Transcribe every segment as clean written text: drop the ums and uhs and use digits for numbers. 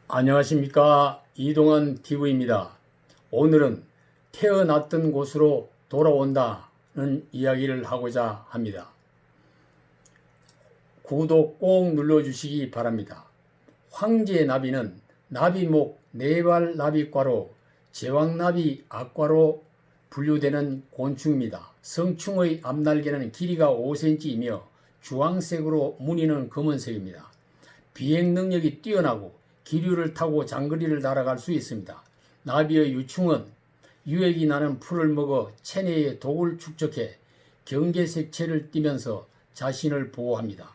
안녕하십니까, 이동환 TV입니다. 오늘은 태어났던 곳으로 돌아온다는 이야기를 하고자 합니다. 구독 꼭 눌러주시기 바랍니다. 황제나비는 나비목 네발나비과로 제왕나비 악과로 분류되는 곤충입니다. 성충의 앞날개는 길이가 5cm이며 주황색으로 무늬는 검은색입니다. 비행 능력이 뛰어나고 기류를 타고 장거리를 날아갈 수 있습니다. 나비의 유충은 유액이 나는 풀을 먹어 체내에 독을 축적해 경계색체를 띠면서 자신을 보호합니다.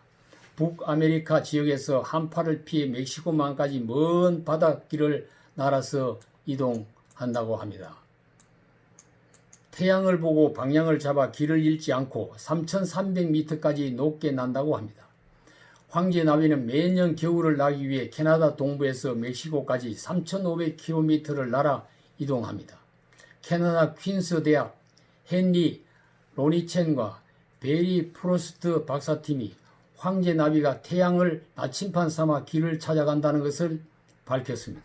북아메리카 지역에서 한파를 피해 멕시코만까지 먼 바닷길을 날아서 이동한다고 합니다. 태양을 보고 방향을 잡아 길을 잃지 않고 3,300m까지 높게 난다고 합니다. 황제나비는 매년 겨울을 나기 위해 캐나다 동부에서 멕시코까지 3,500km를 날아 이동합니다. 캐나다 퀸스 대학 헨리 로니첸과 베리 프로스트 박사팀이 황제나비가 태양을 나침반 삼아 길을 찾아간다는 것을 밝혔습니다.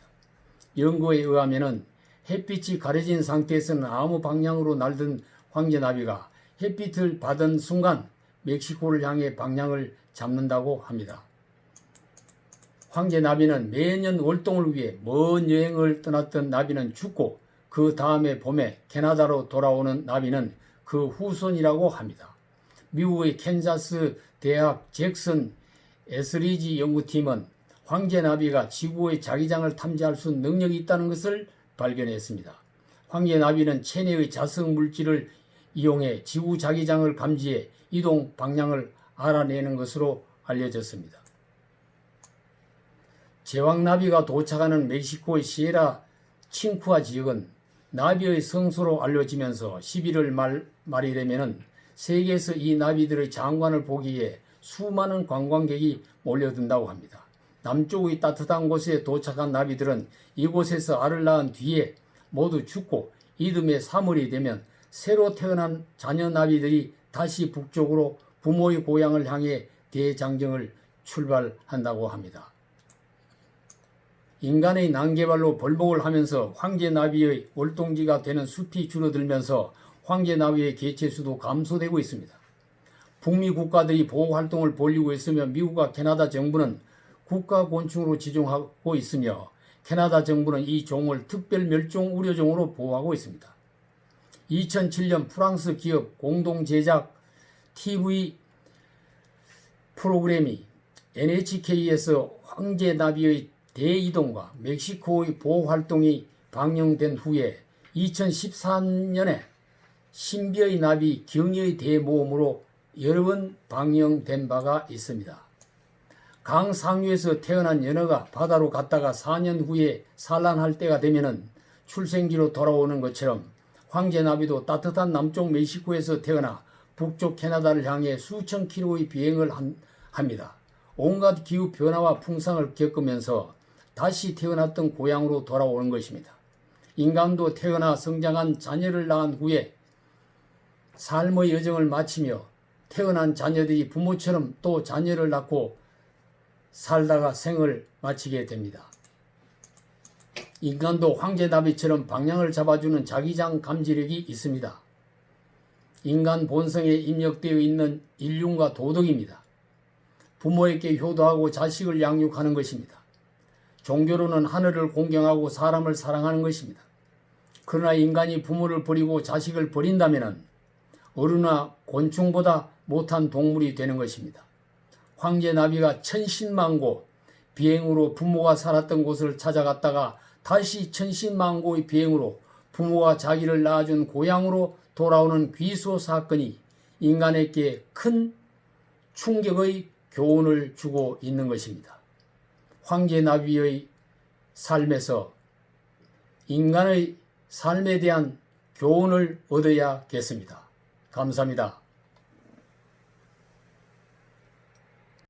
연구에 의하면 햇빛이 가려진 상태에서는 아무 방향으로 날던 황제나비가 햇빛을 받은 순간 멕시코를 향해 방향을 잡는다고 합니다. 황제나비는 매년 월동을 위해 먼 여행을 떠났던 나비는 죽고 그 다음에 봄에 캐나다로 돌아오는 나비는 그 후손이라고 합니다. 미국의 캔자스 대학 잭슨 에스리지 연구팀은 황제나비가 지구의 자기장을 탐지할 수 있는 능력이 있다는 것을 발견했습니다. 황제나비는 체내의 자석 물질을 이용해 지구 자기장을 감지해 이동 방향을 알아내는 것으로 알려졌습니다. 제왕나비가 도착하는 멕시코의 시에라 칭쿠아 지역은 나비의 성소로 알려지면서 11월 말이 되면 세계에서 이 나비들의 장관을 보기 위해 수많은 관광객이 몰려든다고 합니다. 남쪽의 따뜻한 곳에 도착한 나비들은 이곳에서 알을 낳은 뒤에 모두 죽고 이듬해 3월이 되면 새로 태어난 자녀 나비들이 다시 북쪽으로 부모의 고향을 향해 대장정을 출발한다고 합니다. 인간의 난개발로 벌목을 하면서 황제나비의 월동지가 되는 숲이 줄어들면서 황제나비의 개체수도 감소되고 있습니다. 북미 국가들이 보호활동을 벌이고 있으며 미국과 캐나다 정부는 국가곤충으로 지정하고 있으며 캐나다 정부는 이 종을 특별 멸종 우려종으로 보호하고 있습니다. 2007년 프랑스 기업 공동 제작 TV 프로그램이 NHK에서 황제나비의 대이동과 멕시코의 보호활동이 방영된 후에 2014년에 신비의 나비 경의의 대모험으로 여러 번 방영된 바가 있습니다. 강 상류에서 태어난 연어가 바다로 갔다가 4년 후에 산란할 때가 되면은 출생지로 돌아오는 것처럼 황제나비도 따뜻한 남쪽 멕시코에서 태어나 북쪽 캐나다를 향해 수천 킬로의 비행을 합니다. 온갖 기후 변화와 풍상을 겪으면서 다시 태어났던 고향으로 돌아오는 것입니다. 인간도 태어나 성장한 자녀를 낳은 후에 삶의 여정을 마치며 태어난 자녀들이 부모처럼 또 자녀를 낳고 살다가 생을 마치게 됩니다. 인간도 황제나비처럼 방향을 잡아주는 자기장 감지력이 있습니다. 인간 본성에 입력되어 있는 인륜과 도덕입니다. 부모에게 효도하고 자식을 양육하는 것입니다. 종교로는 하늘을 공경하고 사람을 사랑하는 것입니다. 그러나 인간이 부모를 버리고 자식을 버린다면 어류나 곤충보다 못한 동물이 되는 것입니다. 황제나비가 천신만고 비행으로 부모가 살았던 곳을 찾아갔다가 다시 천신만고의 비행으로 부모가 자기를 낳아준 고향으로 돌아오는 귀소 사건이 인간에게 큰 충격의 교훈을 주고 있는 것입니다. 황제나비의 삶에서 인간의 삶에 대한 교훈을 얻어야겠습니다. 감사합니다.